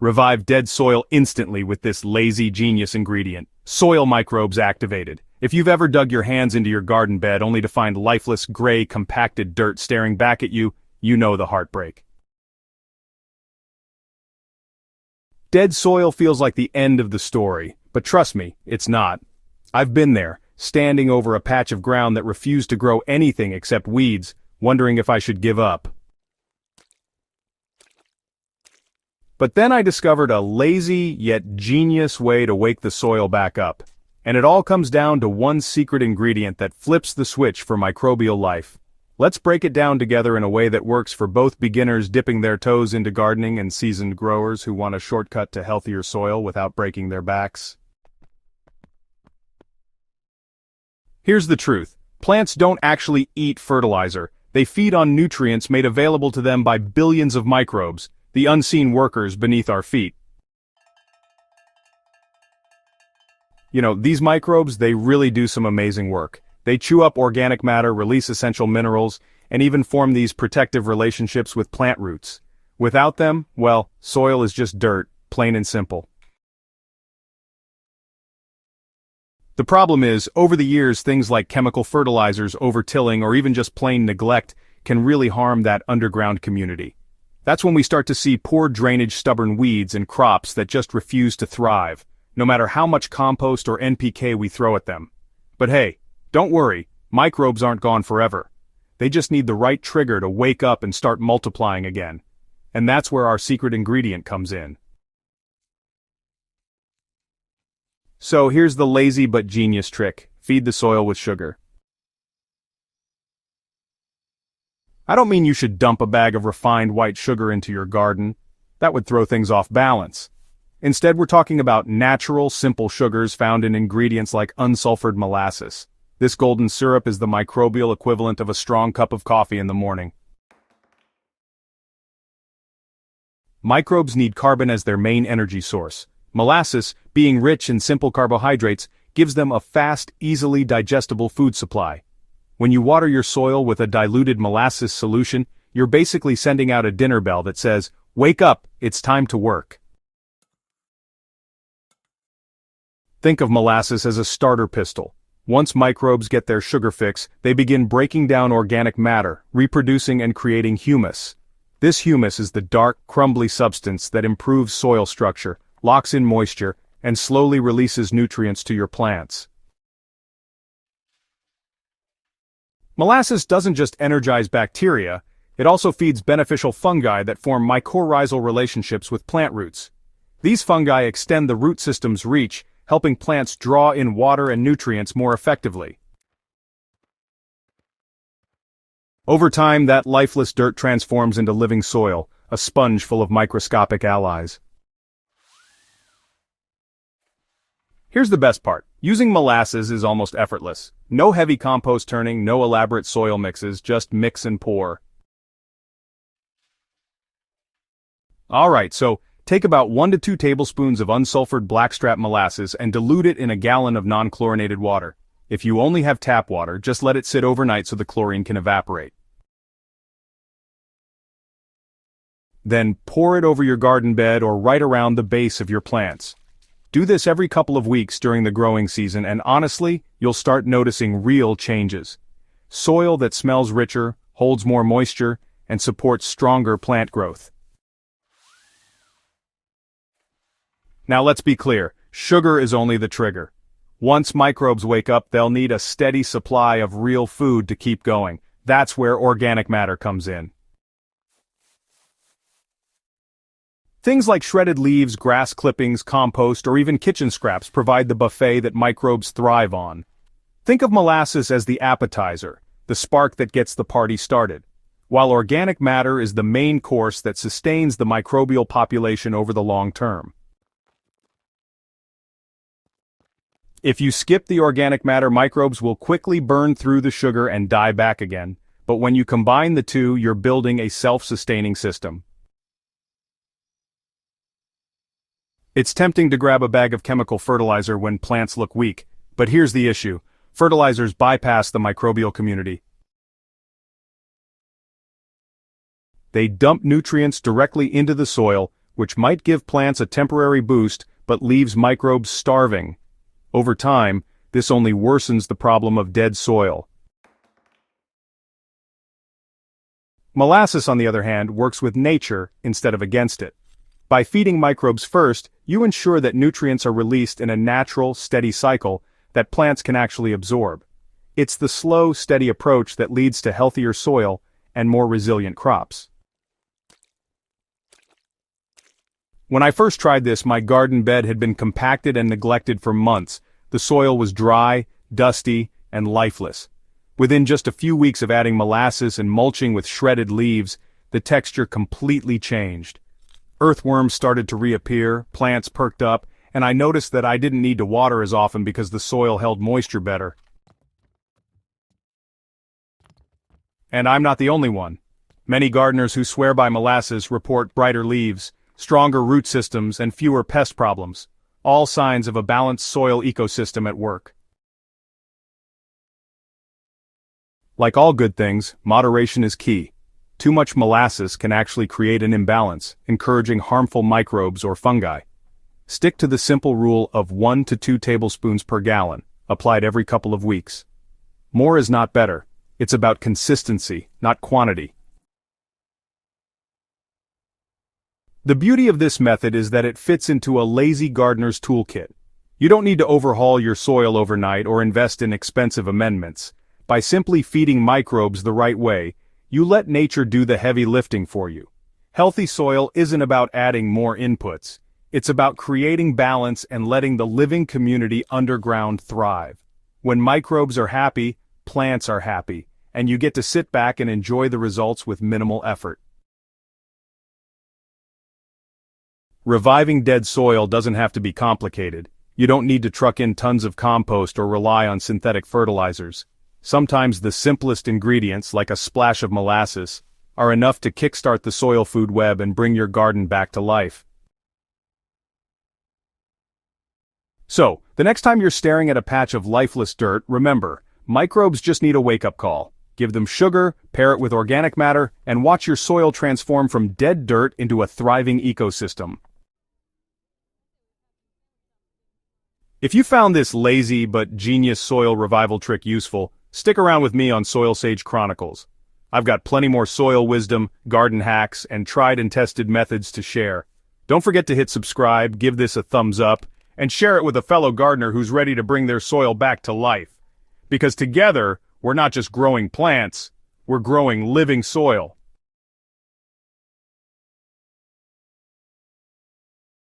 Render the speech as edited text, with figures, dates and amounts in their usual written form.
Revive dead soil instantly with this lazy genius ingredient. Soil microbes activated. If you've ever dug your hands into your garden bed only to find lifeless, gray, compacted dirt staring back at you, you know the heartbreak. Dead soil feels like the end of the story, but trust me, it's not. I've been there, standing over a patch of ground that refused to grow anything except weeds, wondering if I should give up. But then I discovered a lazy yet genius way to wake the soil back up. And it all comes down to one secret ingredient that flips the switch for microbial life. Let's break it down together in a way that works for both beginners dipping their toes into gardening and seasoned growers who want a shortcut to healthier soil without breaking their backs. Here's the truth. Plants don't actually eat fertilizer. They feed on nutrients made available to them by billions of microbes, the unseen workers beneath our feet. You know, these microbes, they really do some amazing work. They chew up organic matter, release essential minerals, and even form these protective relationships with plant roots. Without them, well, soil is just dirt, plain and simple. The problem is, over the years, things like chemical fertilizers, overtilling, or even just plain neglect can really harm that underground community. That's when we start to see poor drainage, stubborn weeds, and crops that just refuse to thrive, no matter how much compost or NPK we throw at them. But hey, don't worry, microbes aren't gone forever. They just need the right trigger to wake up and start multiplying again. And that's where our secret ingredient comes in. So here's the lazy but genius trick. Feed the soil with sugar. I don't mean you should dump a bag of refined white sugar into your garden. That would throw things off balance. Instead, we're talking about natural, simple sugars found in ingredients like unsulfured molasses. This golden syrup is the microbial equivalent of a strong cup of coffee in the morning. Microbes need carbon as their main energy source. Molasses, being rich in simple carbohydrates, gives them a fast, easily digestible food supply. When you water your soil with a diluted molasses solution, you're basically sending out a dinner bell that says, "Wake up, it's time to work." Think of molasses as a starter pistol. Once microbes get their sugar fix, they begin breaking down organic matter, reproducing and creating humus. This humus is the dark, crumbly substance that improves soil structure, locks in moisture, and slowly releases nutrients to your plants. Molasses doesn't just energize bacteria, it also feeds beneficial fungi that form mycorrhizal relationships with plant roots. These fungi extend the root system's reach, helping plants draw in water and nutrients more effectively. Over time, that lifeless dirt transforms into living soil, a sponge full of microscopic allies. Here's the best part. Using molasses is almost effortless. No heavy compost turning, no elaborate soil mixes, just mix and pour. Alright, so take about 1 to 2 tablespoons of unsulfured blackstrap molasses and dilute it in a gallon of non-chlorinated water. If you only have tap water, just let it sit overnight so the chlorine can evaporate. Then pour it over your garden bed or right around the base of your plants. Do this every couple of weeks during the growing season and honestly, you'll start noticing real changes. Soil that smells richer, holds more moisture, and supports stronger plant growth. Now let's be clear, sugar is only the trigger. Once microbes wake up, they'll need a steady supply of real food to keep going. That's where organic matter comes in. Things like shredded leaves, grass clippings, compost, or even kitchen scraps provide the buffet that microbes thrive on. Think of molasses as the appetizer, the spark that gets the party started, while organic matter is the main course that sustains the microbial population over the long term. If you skip the organic matter, microbes will quickly burn through the sugar and die back again, but when you combine the two, you're building a self-sustaining system. It's tempting to grab a bag of chemical fertilizer when plants look weak, but here's the issue. Fertilizers bypass the microbial community. They dump nutrients directly into the soil, which might give plants a temporary boost but leaves microbes starving. Over time, this only worsens the problem of dead soil. Molasses, on the other hand, works with nature instead of against it. By feeding microbes first, you ensure that nutrients are released in a natural, steady cycle that plants can actually absorb. It's the slow, steady approach that leads to healthier soil and more resilient crops. When I first tried this, my garden bed had been compacted and neglected for months. The soil was dry, dusty, and lifeless. Within just a few weeks of adding molasses and mulching with shredded leaves, the texture completely changed. Earthworms started to reappear, plants perked up, and I noticed that I didn't need to water as often because the soil held moisture better. And I'm not the only one. Many gardeners who swear by molasses report brighter leaves, stronger root systems, and fewer pest problems, all signs of a balanced soil ecosystem at work. Like all good things, moderation is key. Too much molasses can actually create an imbalance, encouraging harmful microbes or fungi. Stick to the simple rule of 1 to 2 tablespoons per gallon, applied every couple of weeks. More is not better. It's about consistency, not quantity. The beauty of this method is that it fits into a lazy gardener's toolkit. You don't need to overhaul your soil overnight or invest in expensive amendments. By simply feeding microbes the right way, you let nature do the heavy lifting for you. Healthy soil isn't about adding more inputs. It's about creating balance and letting the living community underground thrive. When microbes are happy, plants are happy, and you get to sit back and enjoy the results with minimal effort. Reviving dead soil doesn't have to be complicated. You don't need to truck in tons of compost or rely on synthetic fertilizers. Sometimes the simplest ingredients, like a splash of molasses, are enough to kickstart the soil food web and bring your garden back to life. So, the next time you're staring at a patch of lifeless dirt, remember, microbes just need a wake-up call. Give them sugar, pair it with organic matter, and watch your soil transform from dead dirt into a thriving ecosystem. If you found this lazy but genius soil revival trick useful, stick around with me on Soil Sage Chronicles. I've got plenty more soil wisdom, garden hacks, and tried and tested methods to share. Don't forget to hit subscribe, give this a thumbs up, and share it with a fellow gardener who's ready to bring their soil back to life. Because together, we're not just growing plants, we're growing living soil.